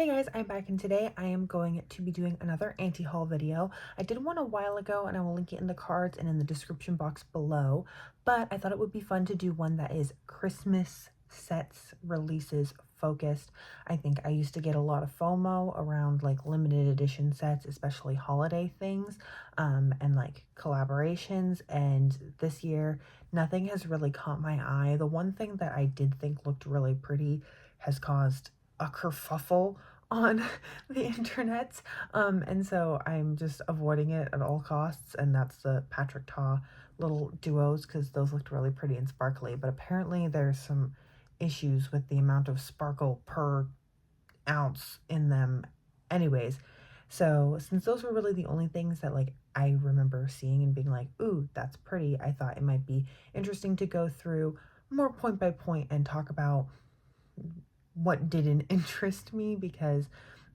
Hey guys, I'm back and today I am going to be doing another anti-haul video. I did one a while ago and I will link it in the cards and in the description box below, but I thought it would be fun to do one that is Christmas sets releases focused. I think I used to get a lot of FOMO around like limited edition sets, especially holiday things, and like collaborations, and this year nothing has really caught my eye. The one thing that I did think looked really pretty has caused a kerfuffle on the internet. And so I'm just avoiding it at all costs, and that's the Patrick Ta little duos because those looked really pretty and sparkly. But apparently there's some issues with the amount of sparkle per ounce in them anyways. So since those were really the only things that like I remember seeing and being like, ooh, that's pretty, I thought it might be interesting to go through more point by point and talk about what didn't interest me, because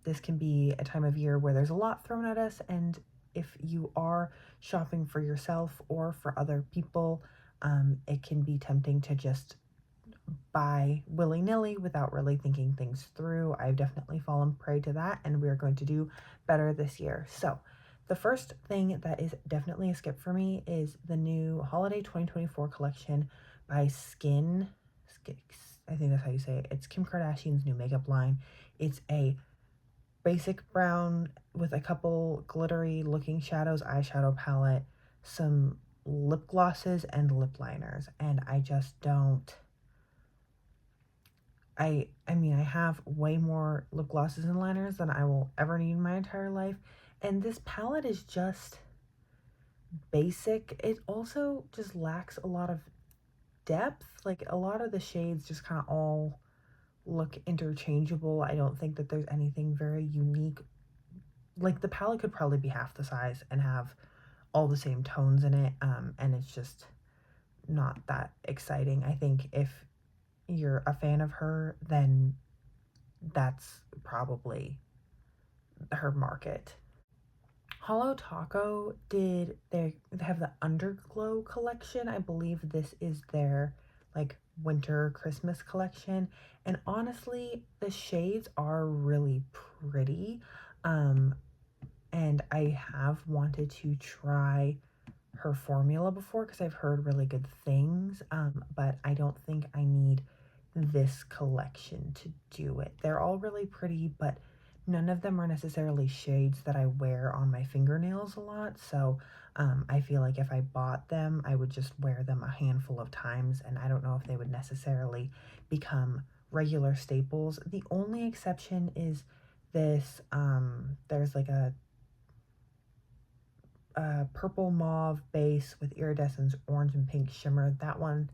this can be a time of year where there's a lot thrown at us, and if you are shopping for yourself or for other people, it can be tempting to just buy willy-nilly without really thinking things through. I've definitely fallen prey to that, and we're going to do better this year. So the first thing that is definitely a skip for me is the new holiday 2024 collection by I think that's how you say it. It's Kim Kardashian's new makeup line. It's a basic brown with a couple glittery looking shadows, eyeshadow palette, some lip glosses and lip liners. And I just don't, I mean, I have way more lip glosses and liners than I will ever need in my entire life. And this palette is just basic. It also just lacks a lot of depth. Like a lot of the shades just kind of all look interchangeable. I don't think that there's anything very unique. Like the palette could probably be half the size and have all the same tones in it, and it's just not that exciting. I think if you're a fan of her, then that's probably her market. Hollow Taco they have the Underglow collection. I believe this is their like winter Christmas collection, and honestly the shades are really pretty. um and I have wanted to try her formula before because I've heard really good things, but I don't think I need this collection to do it. They're all really pretty, but none of them are necessarily shades that I wear on my fingernails a lot. So I feel like if I bought them, I would just wear them a handful of times, and I don't know if they would necessarily become regular staples. The only exception is this, there's like a purple mauve base with iridescent orange and pink shimmer. That one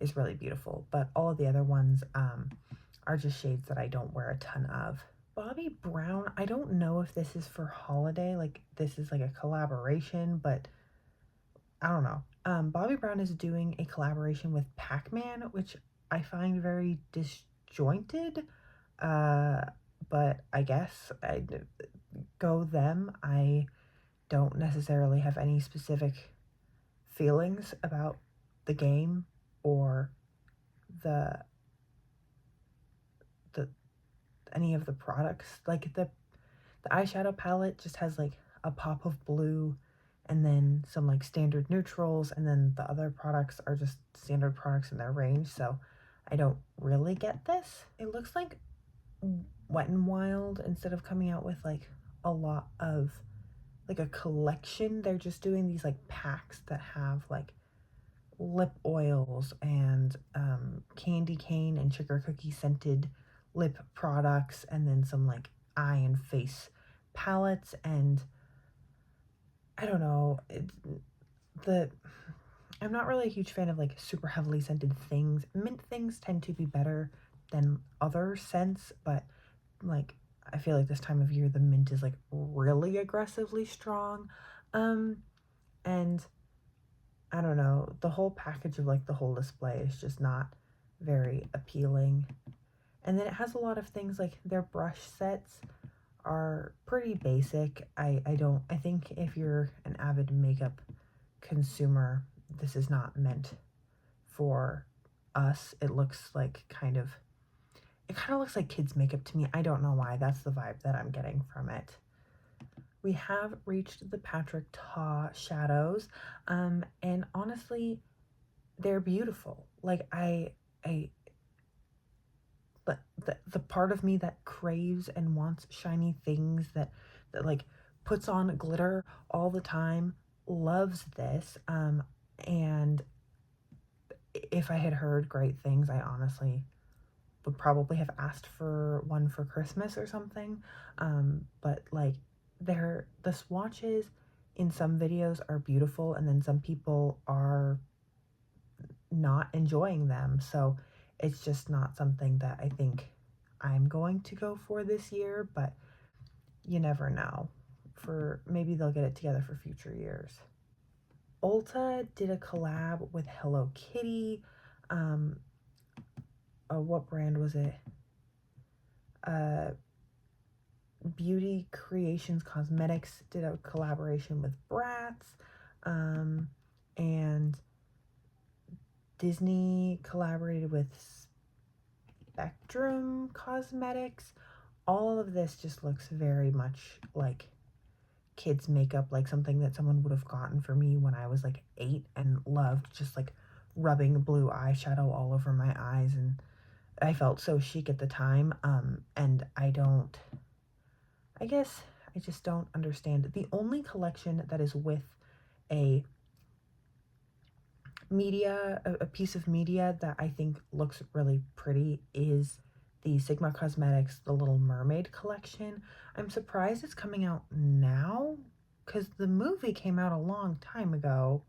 is really beautiful, but all of the other ones are just shades that I don't wear a ton of. Bobbi Brown, I don't know if this is for holiday, like this is like a collaboration, but I don't know. Bobbi Brown is doing a collaboration with Pac-Man, which I find very disjointed, but I guess I'd go them. I don't necessarily have any specific feelings about the game or the the any of the products. Like the eyeshadow palette just has like a pop of blue and then some like standard neutrals, and then the other products are just standard products in their range, so I don't really get this. It looks like Wet n Wild, instead of coming out with like a lot of like a collection, they're just doing these like packs that have like lip oils and candy cane and sugar cookie scented lip products, and then some like eye and face palettes. And I don't know, I'm not really a huge fan of like super heavily scented things. Mint things tend to be better than other scents, but like I feel like this time of year the mint is like really aggressively strong. And I don't know, the whole package of like the whole display is just not very appealing. And then it has a lot of things like their brush sets are pretty basic. I think if you're an avid makeup consumer, this is not meant for us. It looks like kind of it kind of looks like kids makeup to me. I don't know why. That's the vibe that I'm getting from it. We have reached the Patrick Ta shadows, and honestly, they're beautiful. Like but the part of me that craves and wants shiny things, that like puts on glitter all the time, loves this. And if I had heard great things, I honestly would probably have asked for one for Christmas or something. But like the swatches in some videos are beautiful, and then some people are not enjoying them. So it's just not something that I think I'm going to go for this year, but you never know. For maybe they'll get it together for future years. Ulta did a collab with Hello Kitty. Um, what brand was it? Beauty Creations Cosmetics did a collaboration with Bratz. And Disney collaborated with Spectrum Cosmetics. All of this just looks very much like kids makeup, like something that someone would have gotten for me when I was like 8 and loved, just like rubbing blue eyeshadow all over my eyes, and I felt so chic at the time. And I guess I just don't understand. The only collection that is with a a piece of media that I think looks really pretty is the Sigma Cosmetics The Little Mermaid collection. I'm surprised it's coming out now because the movie came out a long time ago.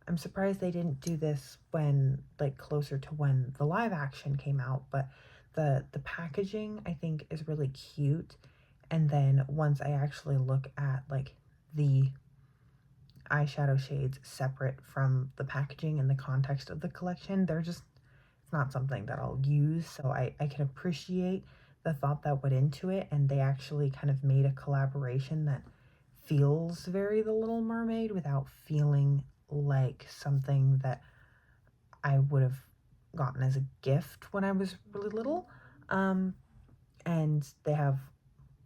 I'm surprised they didn't do this when, like, closer to when the live action came out, but the packaging I think is really cute. And then once I actually look at like the eyeshadow shades separate from the packaging and the context of the collection, it's not something that I'll use. So I can appreciate the thought that went into it, and they actually kind of made a collaboration that feels very The Little Mermaid without feeling like something that I would have gotten as a gift when I was really little. And they have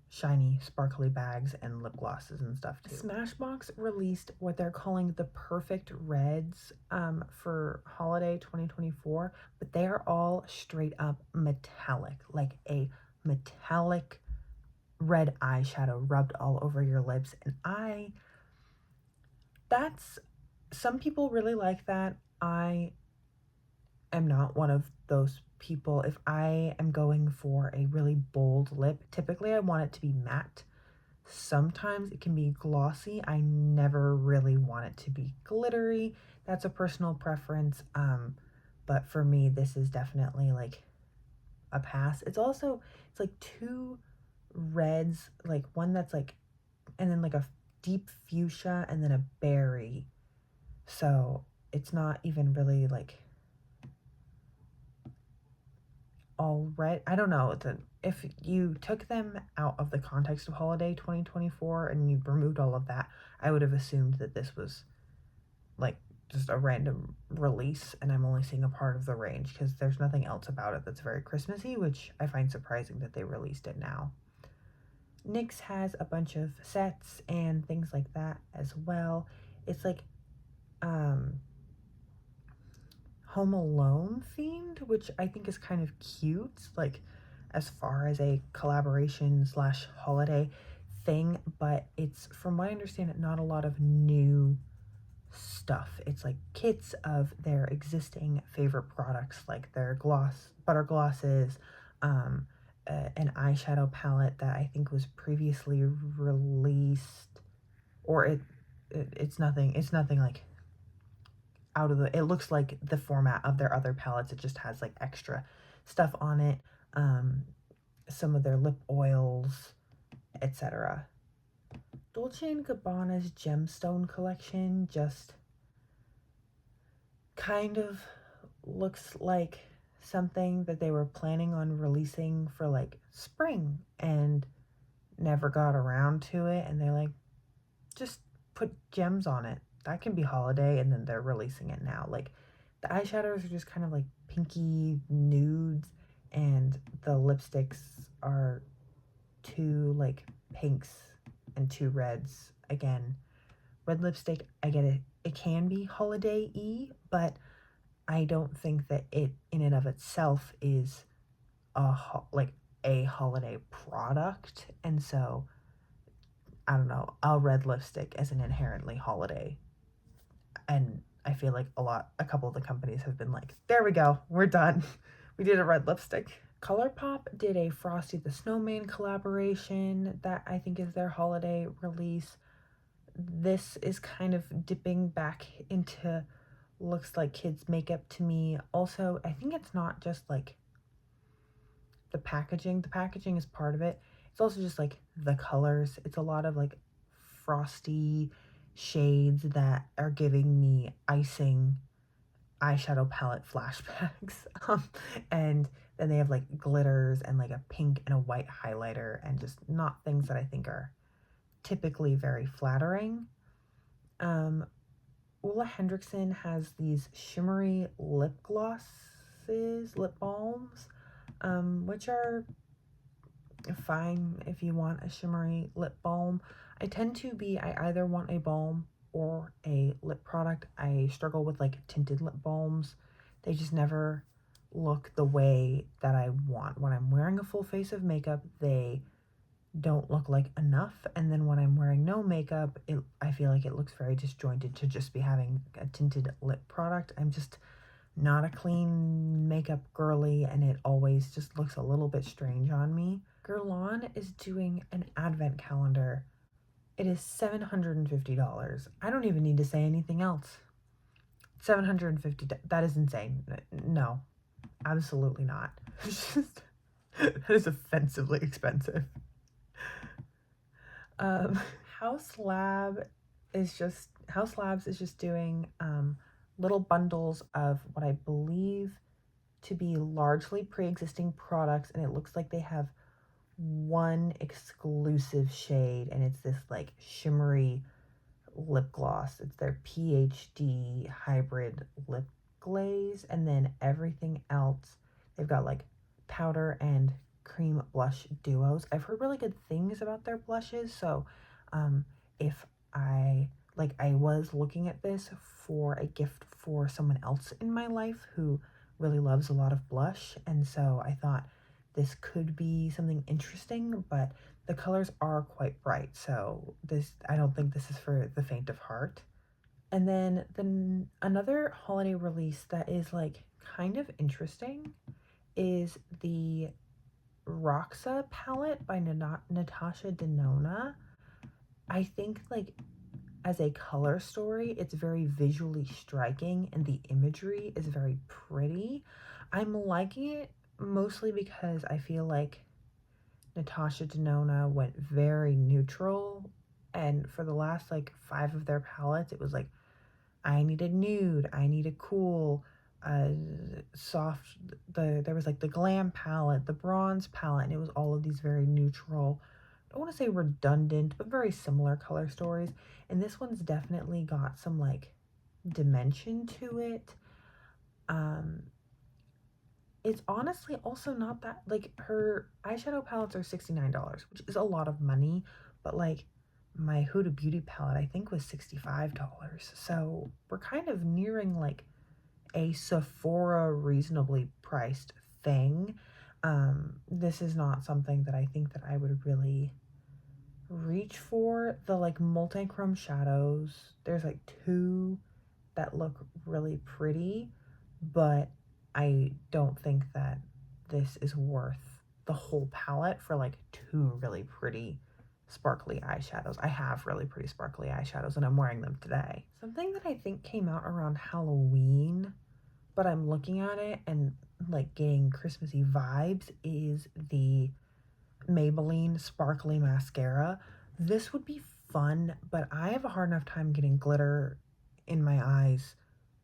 shiny, sparkly bags and lip glosses and stuff too. Smashbox released what they're calling the Perfect Reds for holiday 2024, but they are all straight up metallic, like a metallic red eyeshadow rubbed all over your lips. And that's, some people really like that. I am not one of those people. If I am going for a really bold lip, typically I want it to be matte. Sometimes it can be glossy. I never really want it to be glittery. That's a personal preference. But for me, this is definitely like a pass. It's like two reds, like one that's like, and then like a deep fuchsia and then a berry. So it's not even really like all red. I don't know. If you took them out of the context of holiday 2024 and you removed all of that, I would have assumed that this was like just a random release, and I'm only seeing a part of the range because there's nothing else about it that's very Christmassy, which I find surprising that they released it now. NYX has a bunch of sets and things like that as well. It's like Home Alone themed, which I think is kind of cute, like as far as a collaboration slash holiday thing. But it's, from what I understand, not a lot of new stuff. It's like kits of their existing favorite products, like their butter glosses, an eyeshadow palette that I think was previously released, or it's nothing like out of it looks like the format of their other palettes. It just has like extra stuff on it, some of their lip oils, etc. Dolce & Gabbana's Gemstone collection just kind of looks like something that they were planning on releasing for like spring and never got around to it, and they're like, just put gems on it. That can be holiday, and then they're releasing it now. Like, the eyeshadows are just kind of like pinky nudes, and the lipsticks are 2 like pinks and 2 reds. Again, red lipstick, I get it. It can be holiday-y, but I don't think that it in and of itself is like a holiday product. And so, I don't know, a red lipstick is an inherently holiday. And I feel like a couple of the companies have been like, there we go, we're done. We did a red lipstick. ColourPop did a Frosty the Snowman collaboration that I think is their holiday release. This is kind of dipping back into looks like kids makeup to me. Also, I think it's not just like the packaging. The packaging is part of it. It's also just like the colors. It's a lot of like frosty shades that are giving me icing eyeshadow palette flashbacks. And then they have like glitters and like a pink and a white highlighter, and just not things that I think are typically very flattering. Ulla Hendrickson has these shimmery lip glosses, lip balms, which are fine if you want a shimmery lip balm. I either want a balm or a lip product. I struggle with like tinted lip balms. They just never look the way that I want. When I'm wearing a full face of makeup, they don't look like enough, and then when I'm wearing no makeup, I feel like it looks very disjointed to just be having a tinted lip product. I'm just not a clean makeup girly, and it always just looks a little bit strange on me. Guerlain is doing an advent calendar. It is $750. I don't even need to say anything else. $750, that is insane. No, absolutely not. That is offensively expensive. Um, House Labs is just doing little bundles of what I believe to be largely pre-existing products, and it looks like they have one exclusive shade, and it's this like shimmery lip gloss. It's their PhD hybrid lip glaze, and then everything else they've got like powder and cream blush duos. I've heard really good things about their blushes, so if I was looking at this for a gift for someone else in my life who really loves a lot of blush, and so I thought this could be something interesting, but the colors are quite bright, so I don't think this is for the faint of heart. And then another holiday release that is like kind of interesting is the Roxa palette by Natasha Denona. I think like as a color story, it's very visually striking and the imagery is very pretty. I'm liking it mostly because I feel like Natasha Denona went very neutral, and for the last like 5 of their palettes, it was like I need a nude, I need a cool, soft. There was like the glam palette, the bronze palette, and it was all of these very neutral. I don't want to say redundant, but very similar color stories. And this one's definitely got some like dimension to it. It's honestly also not that, like, her eyeshadow palettes are $69, which is a lot of money, but like my Huda Beauty palette I think was $65. So we're kind of nearing like a Sephora reasonably priced thing. This is not something that I think that I would really reach for. The like multi-chrome shadows, there's like 2 that look really pretty, but I don't think that this is worth the whole palette for like 2 really pretty sparkly eyeshadows. I have really pretty sparkly eyeshadows and I'm wearing them today. Something that I think came out around Halloween, but I'm looking at it and like getting Christmassy vibes, is the Maybelline Sparkly Mascara. This would be fun, but I have a hard enough time getting glitter in my eyes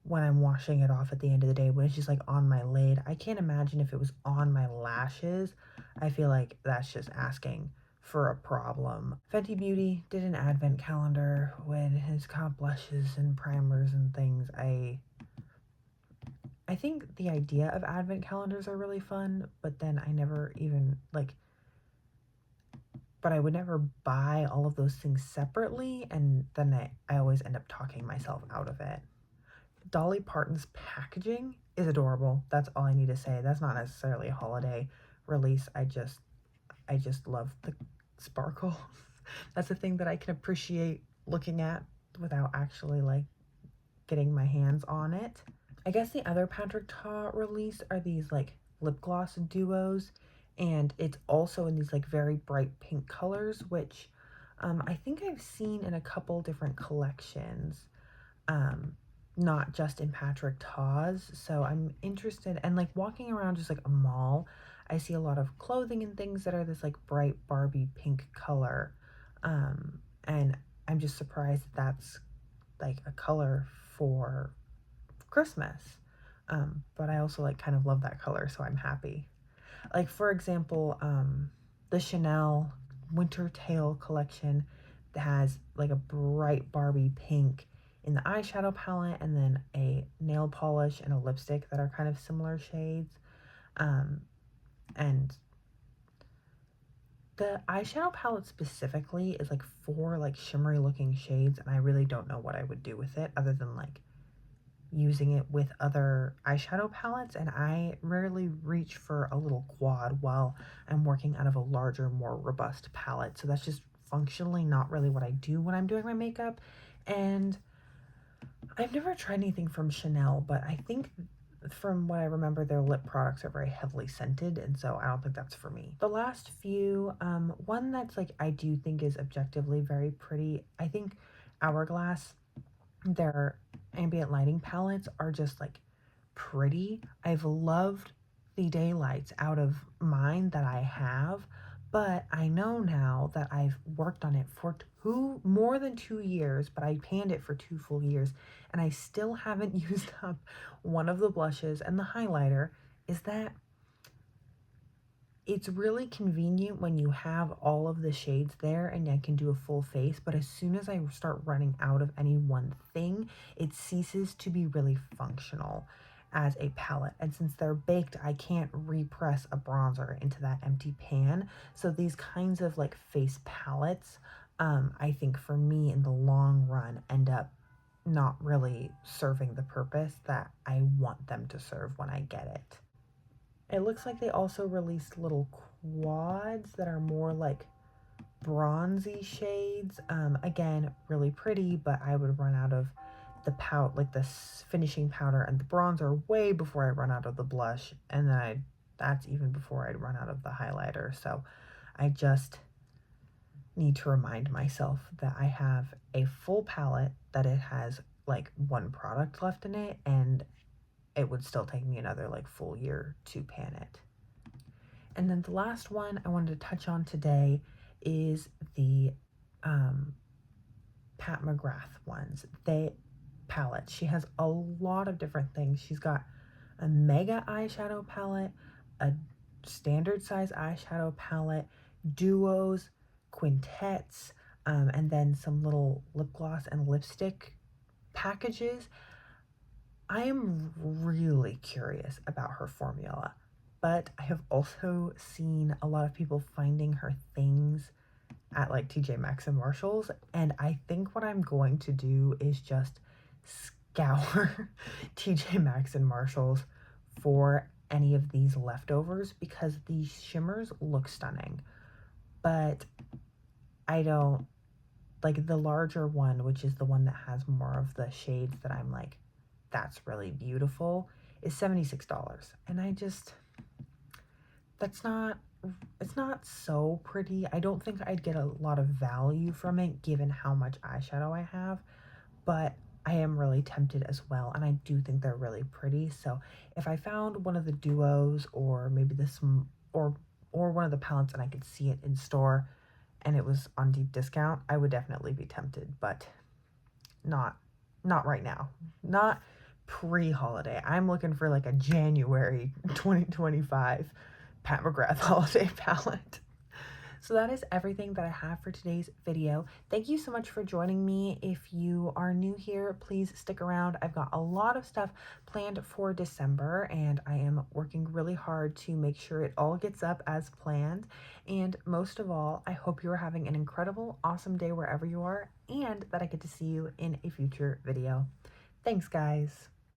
when I'm washing it off at the end of the day, when it's just like on my lid. I can't imagine if it was on my lashes. I feel like that's just asking for a problem. Fenty Beauty did an advent calendar with his got blushes and primers and things. I think the idea of advent calendars are really fun, but then I never even like, but I would never buy all of those things separately, and then I always end up talking myself out of it. Dolly Parton's packaging is adorable. That's all I need to say. That's not necessarily a holiday release. I just love the sparkle. That's a thing that I can appreciate looking at without actually like getting my hands on it. I guess the other Patrick Ta release are these like lip gloss duos, and it's also in these like very bright pink colors, which I think I've seen in a couple different collections, um, not just in Patrick Ta's. So I'm interested, and like walking around just like a mall, I see a lot of clothing and things that are this like bright Barbie pink color, and I'm just surprised that's like a color for Christmas. But I also like kind of love that color, so I'm happy. Like for example, the Chanel Winter Tale collection that has like a bright Barbie pink in the eyeshadow palette, and then a nail polish and a lipstick that are kind of similar shades. Um, and the eyeshadow palette specifically is like four like shimmery looking shades, and I really don't know what I would do with it other than like using it with other eyeshadow palettes, and I rarely reach for a little quad while I'm working out of a larger, more robust palette. So that's just functionally not really what I do when I'm doing my makeup. And I've never tried anything from Chanel, but I think from what I remember, their lip products are very heavily scented, and so I don't think that's for me. The last few, one that's like I do think is objectively very pretty, I think Hourglass, their ambient lighting palettes are just like pretty. I've loved the daylights out of mine that I have, but I know now that I've worked on it for more than 2 years, but I panned it for 2 full years, and I still haven't used up one of the blushes and the highlighter. Is that it's really convenient when you have all of the shades there and I can do a full face, but as soon as I start running out of any one thing, it ceases to be really functional as a palette. And since they're baked, I can't repress a bronzer into that empty pan. So these kinds of like face palettes, I think for me in the long run end up not really serving the purpose that I want them to serve when I get it. It looks like they also released little quads that are more like bronzy shades. Again, really pretty, but I would run out of the like the finishing powder and the bronzer way before I run out of the blush, and then that's even before I'd run out of the highlighter. So I just need to remind myself that I have a full palette, that it has like one product left in it, and it would still take me another like full year to pan it. And then the last one I wanted to touch on today is the Pat McGrath ones. They palettes. She has a lot of different things. She's got a mega eyeshadow palette, a standard size eyeshadow palette, duos, quintets, and then some little lip gloss and lipstick packages. I am really curious about her formula, but I have also seen a lot of people finding her things at like TJ Maxx and Marshalls, and I think what I'm going to do is just scour TJ Maxx and Marshalls for any of these leftovers, because these shimmers look stunning, but I don't like the larger one, which is the one that has more of the shades that I'm like, that's really beautiful, is $76. And that's not, it's not so pretty. I don't think I'd get a lot of value from it given how much eyeshadow I have, but I am really tempted as well, and I do think they're really pretty. So if I found one of the duos, or maybe this, or one of the palettes, and I could see it in store and it was on deep discount, I would definitely be tempted, but not right now. Not pre-holiday. I'm looking for like a January 2025 Pat McGrath holiday palette. So that is everything that I have for today's video. Thank you so much for joining me. If you are new here, please stick around. I've got a lot of stuff planned for December, and I am working really hard to make sure it all gets up as planned. And most of all, I hope you are having an incredible, awesome day wherever you are, and that I get to see you in a future video. Thanks, guys.